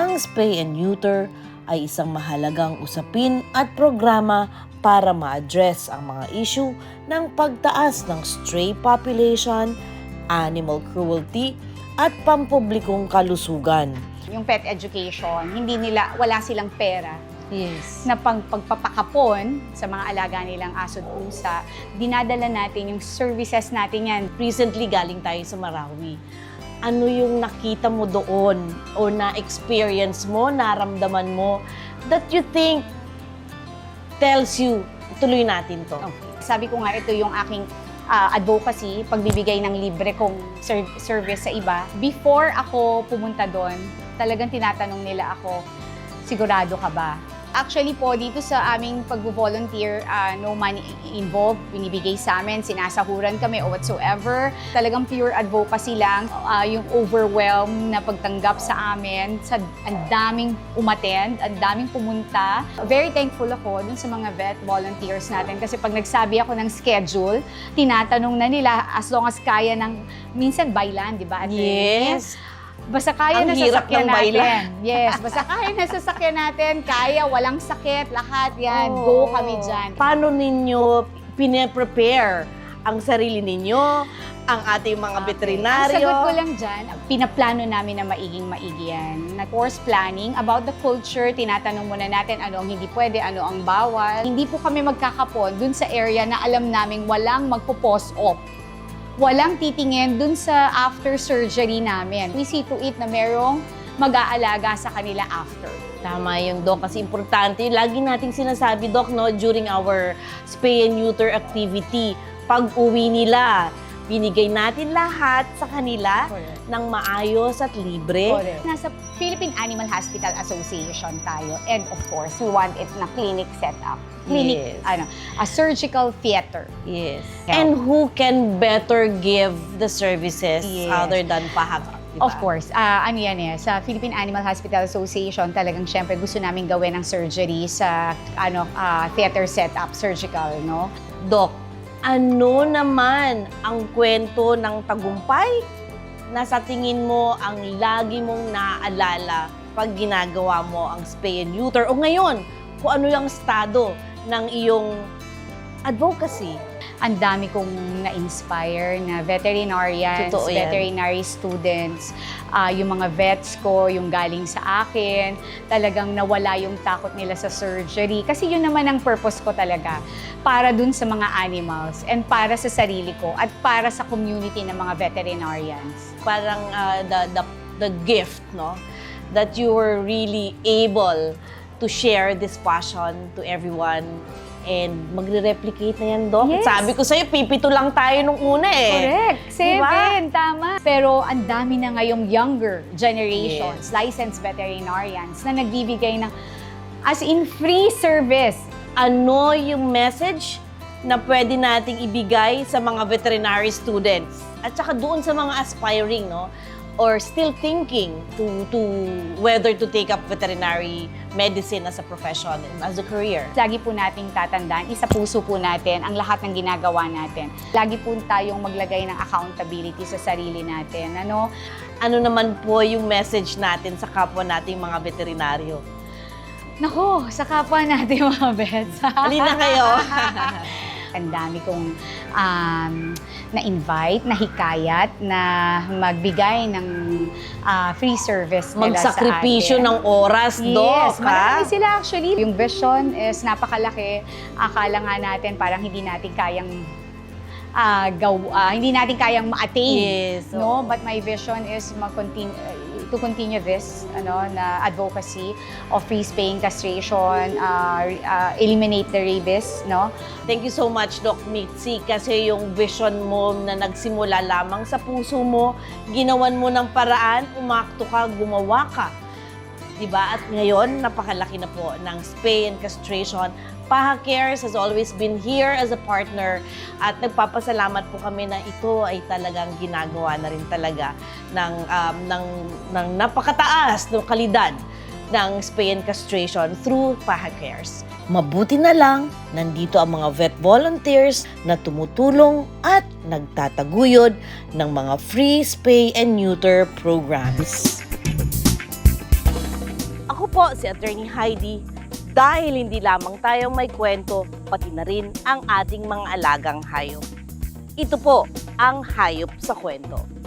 Ang spay and neuter ay isang mahalagang usapin at programa para ma-address ang mga issue ng pagtaas ng stray population, animal cruelty, at pampublikong kalusugan. Yung pet education, wala silang pera Yes. na pagpapakapon sa mga alaga nilang aso at pusa. Dinadala natin yung services natin yan. Recently galing tayo sa Marawi. Ano yung nakita mo doon o na-experience mo, naramdaman mo that you think tells you, tuloy natin to? Okay. Sabi ko nga, ito yung aking advocacy, pagbibigay ng libre kong service sa iba. Before ako pumunta doon, talagang tinatanong nila ako, sigurado ka ba? Actually po, dito sa aming pag-volunteer, no money involved, binibigay sa amin, sinasahuran kami o whatsoever. Talagang pure advocacy lang, yung overwhelm na pagtanggap sa amin. Ang daming umattend, ang daming pumunta. Very thankful ako dun sa mga vet volunteers natin kasi pag nagsabi ako ng schedule, tinatanong na nila as long as kaya ng, minsan by land, di ba? Yes. Basta kaya Ang na hirap sasakyan ng bailan. natin. Yes, basta kaya na sasakyan natin, kaya, walang sakit, lahat yan. Go kami dyan. Paano ninyo pine-prepare ang sarili ninyo, ang ating mga veterinaryo? Ang sagot ko lang dyan, pinaplano namin na maigi yan. Na course planning, about the culture, tinatanong muna natin ano ang hindi pwede, ano ang bawal. Hindi po kami magkakapon dun sa area na alam naming walang magpo-post-op. Walang titingin dun sa after surgery namin. We see to it na merong mag-aalaga sa kanila after. Tama yung Doc, kasi importante. Lagi nating sinasabi, Doc, no, during our spay and neuter activity, pag uwi nila, binigay natin lahat sa kanila ng maayos at libre. Correct. Nasa Philippine Animal Hospital Association tayo. And of course, we want it na clinic setup. Clinic, Yes. A surgical theater. Yes. Yeah. And who can better give the services Yes. other than PAHAC? Diba? Of course, ano yan sa Philippine Animal Hospital Association, talagang syempre gusto namin gawin ng surgery sa theater setup, surgical, no? Doc, ano naman ang kwento ng tagumpay na sa tingin mo ang lagi mong naaalala pag ginagawa mo ang spay and neuter? O ngayon, kung ano yung estado ng iyong advocacy? Ang dami kong na-inspire na veterinarians, Totoo yan. veterinary students, yung mga vets ko, yung galing sa akin, talagang nawala yung takot nila sa surgery. Kasi yun naman ang purpose ko talaga, para dun sa mga animals and para sa sarili ko at para sa community ng mga veterinarians. Parang the gift, no? That you were really able to share this passion to everyone. And magre-replicate na yan, Doc. Yes. Sabi ko sa'yo, pipito lang tayo nung una eh. Correct. 7, Diba? tama. Pero ang dami na ngayong younger generations, licensed veterinarians, na nagbibigay ng as in free service. Ano yung message na pwede nating ibigay sa mga veterinary students? At saka doon sa mga aspiring, no? Or still thinking to whether to take up veterinary medicine as a profession, as a career. Lagi po nating tatandaan, isa puso po natin ang lahat ng ginagawa natin. Lagi po tayong maglagay ng accountability sa sarili natin. Ano naman po yung message natin sa kapwa nating mga veterinaryo? Nako, sa kapwa natin mga vets. Halina kayo. Ang dami kong na-invite, na-hikayat, na magbigay ng free service nila sa atin. Magsakripisyo ng oras, Doc, Yes, marami sila actually. Yung vision is napakalaki. Akala nga natin parang hindi natin kayang hindi natin kayang ma-attain. Yes, No? oo. But my vision is to continue this na advocacy of free spaying, castration, eliminate the rabies, no? Thank you so much, Doc Mitzi, kasi yung vision mo na nagsimula lamang sa puso mo, ginawan mo ng paraan, umakto ka, gumawa ka. Diba? At ngayon, napakalaki na po ng spay and castration. PAHA Cares has always been here as a partner at nagpapasalamat po kami na ito ay talagang ginagawa na rin talaga ng napakataas ng kalidad ng spay and castration through PAHA Cares. Mabuti na lang, nandito ang mga vet volunteers na tumutulong at nagtataguyod ng mga free spay and neuter programs. po si Attorney Heidi dahil hindi lamang tayong may kwento, pati na rin ang ating mga alagang hayop. Ito po ang Hayop sa Kwento.